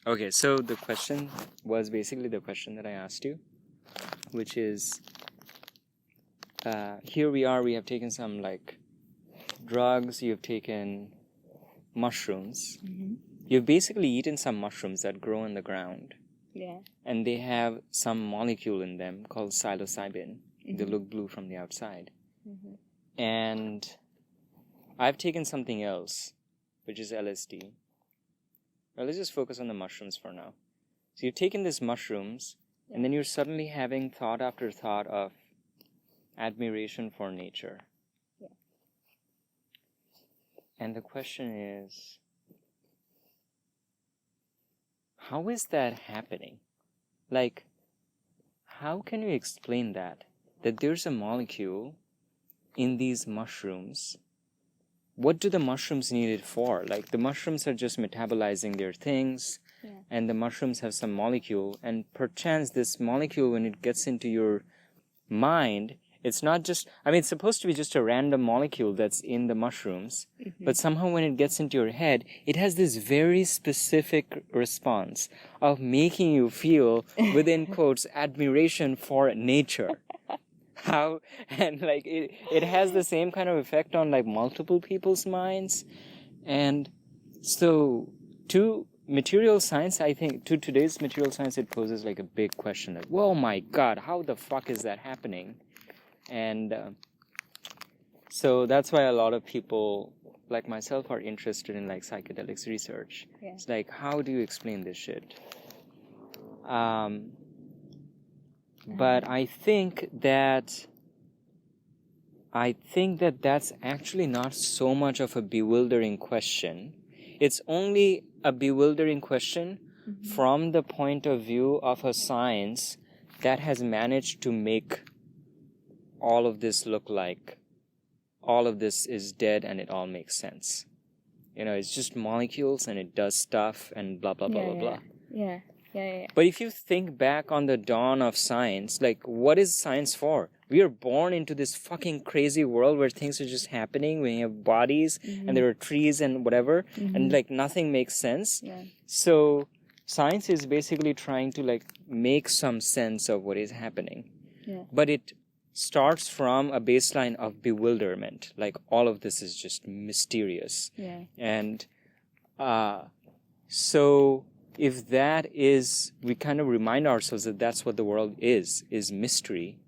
Okay, so the question was basically the question that I asked you, which is, here we are, we have taken some like drugs, you've taken mushrooms. Mm-hmm. You've basically eaten some mushrooms that grow in the ground. Yeah. And they have some molecule in them called psilocybin. Mm-hmm. They look blue from the outside. Mm-hmm. And I've taken something else, which is LSD. Well, let's just focus on the mushrooms for now. So you've taken these mushrooms, and then you're suddenly having thought after thought of admiration for nature. Yeah. And the question is, how is that happening? Like, how can you explain that? That there's a molecule in these mushrooms. What do the mushrooms need it for? Like, the mushrooms are just metabolizing their things, and the mushrooms have some molecule, and perchance this molecule, when it gets into your mind, it's not just, I mean, it's supposed to be just a random molecule that's in the mushrooms, but somehow when it gets into your head, it has this very specific response of making you feel, within quotes, admiration for nature. How, and like, it has the same kind of effect on like multiple people's minds. And so to material science, I think, to today's material science, it poses like a big question, like, whoa, my God, how the fuck is that happening? And so that's why a lot of people like myself are interested in like psychedelics research. Yeah. It's like, how do you explain this shit? But I think that that's actually not so much of a bewildering question. It's only a bewildering question from the point of view of a science that has managed to make all of this look like all of this is dead and it all makes sense. You know, it's just molecules and it does stuff and blah, blah, blah, blah, blah. Yeah. But if you think back on the dawn of science, like, what is science for? We are born into this fucking crazy world where things are just happening. We have bodies and there are trees and whatever, and like nothing makes sense. Yeah. So science is basically trying to like make some sense of what is happening. Yeah. But it starts from a baseline of bewilderment. Like, all of this is just mysterious. Yeah. And so if that is, we kind of remind ourselves that that's what the world is mystery.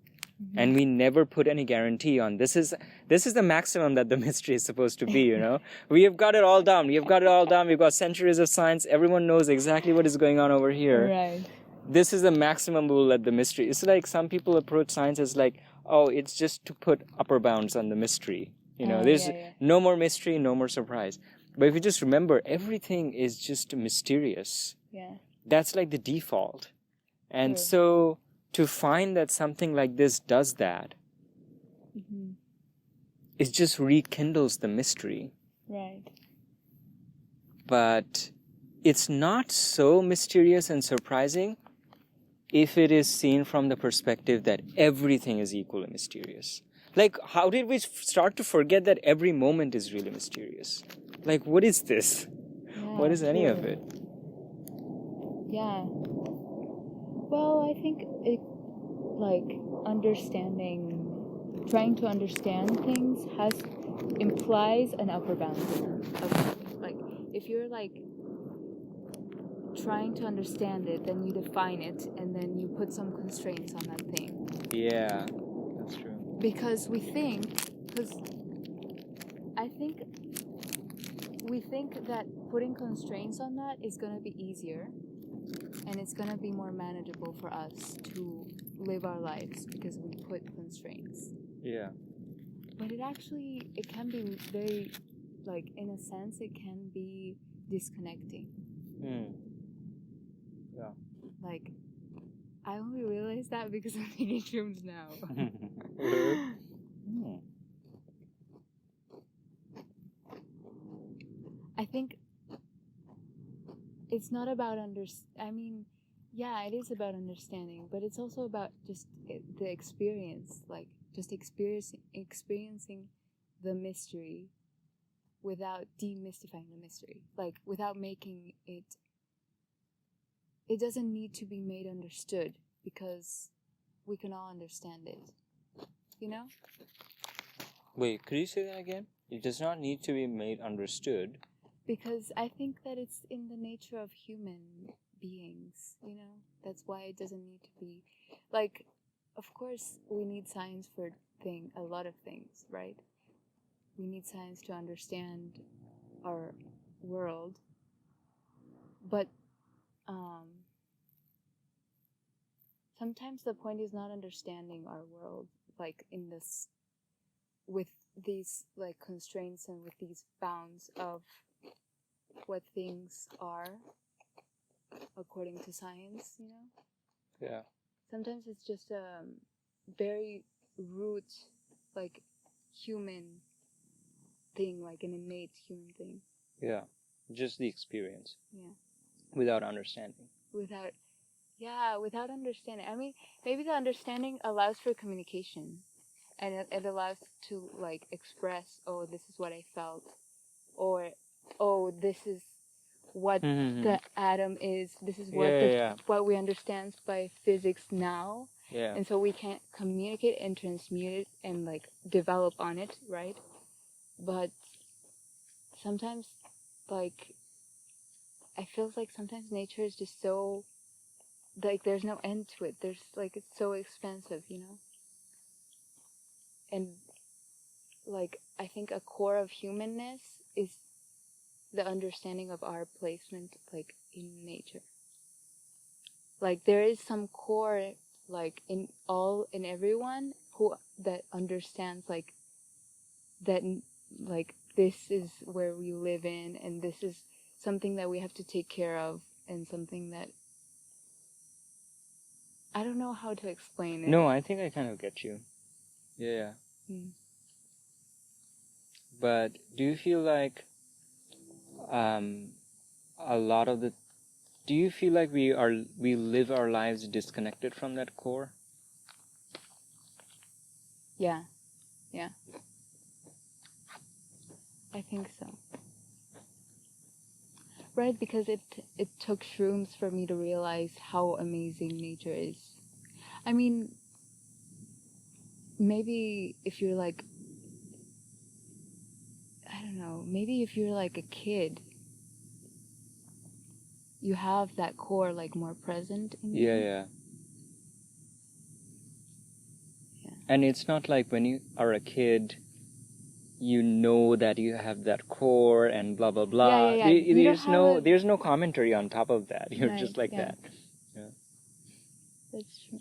And we never put any guarantee on this is the maximum that the mystery is supposed to be, you know. We have got it all down. We've got centuries of science. Everyone knows exactly what is going on over here. Right. This is the maximum we'll let the mystery. It's like some people approach science as like, oh, it's just to put upper bounds on the mystery. You know, there's no more mystery, no more surprise. But if you just remember, everything is just mysterious. Yeah. That's like the default. And so to find that something like this does that, it just rekindles the mystery. Right. But it's not so mysterious and surprising if it is seen from the perspective that everything is equally mysterious. Like, how did we start to forget that every moment is really mysterious? Like, what is this? What is any of it? Yeah. Well, I think it, like, trying to understand things implies an upper bound of something. Like, if you're like trying to understand it, then you define it, and then you put some constraints on that thing. Yeah, that's true. Because we think that putting constraints on that is going to be easier, and it's going to be more manageable for us to live our lives because we put constraints. Yeah. But it can be very, like, in a sense, it can be disconnecting. Yeah. Like, I only realized that because I'm taking shrooms now. I think it's not about it is about understanding, but it's also about just the experience, like just experiencing the mystery without demystifying the mystery, like without making it it doesn't need to be made understood because we can all understand it. You know? Wait, could you say that again? It does not need to be made understood. Because I think that it's in the nature of human beings, you know? That's why it doesn't need to be like, of course we need science for a lot of things, right? We need science to understand our world. But sometimes the point is not understanding our world, like in this, with these like constraints and with these bounds of what things are according to science, you know? Yeah. Sometimes it's just a very root, like human thing, like an innate human thing. Yeah. Just the experience. Yeah. Without understanding. Without understanding. I mean, maybe the understanding allows for communication, and it allows to like express, oh, this is what I felt, or oh, this is what the atom is. This is what what we understand by physics now. Yeah. And so we can communicate and transmute it and like develop on it, right? But sometimes, like, I feel like sometimes nature is just so, like, there's no end to it. There's like, it's so expansive, you know? And like, I think a core of humanness is the understanding of our placement, like, in nature. Like, there is some core, like, in everyone that understands, like, that, like, this is where we live in, and this is something that we have to take care of, and something that, I don't know how to explain it. No, I think I kind of get you. Yeah. But do you feel like a lot of do you feel like we live our lives disconnected from that core? Yeah. I think so. Right, because it took shrooms for me to realize how amazing nature is. I mean, maybe if you're like, I don't know, maybe if you're like a kid, you have that core like more present in you. Yeah. And it's not like when you are a kid, you know that you have that core and blah blah blah. Yeah. There's no commentary on top of that. You're Right, just like yeah. that. Yeah. That's true.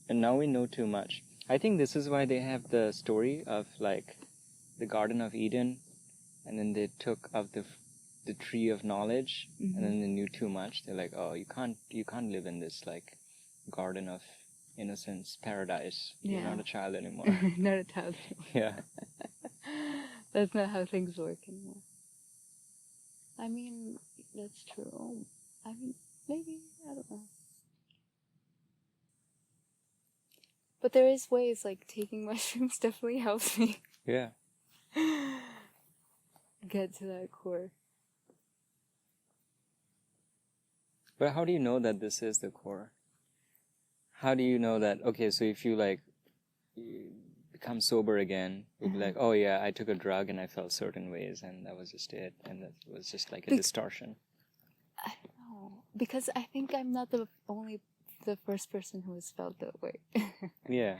And now we know too much. I think this is why they have the story of like the Garden of Eden, and then they took of the tree of knowledge, and then they knew too much. They're like, oh, you can't live in this like garden of innocence, paradise. Yeah. You're not a child anymore. Not a child anymore. Yeah. That's not how things work anymore. I mean, that's true. I mean, maybe, I don't know. But there is ways, like taking mushrooms definitely helps me. Yeah. Get to that core. But how do you know that this is the core? How do you know that, okay, so if you like become sober again, you'll be like, oh yeah, I took a drug and I felt certain ways and that was just it. And that was just like a distortion. I don't know. Because I think I'm not the first person who has felt that way. Yeah.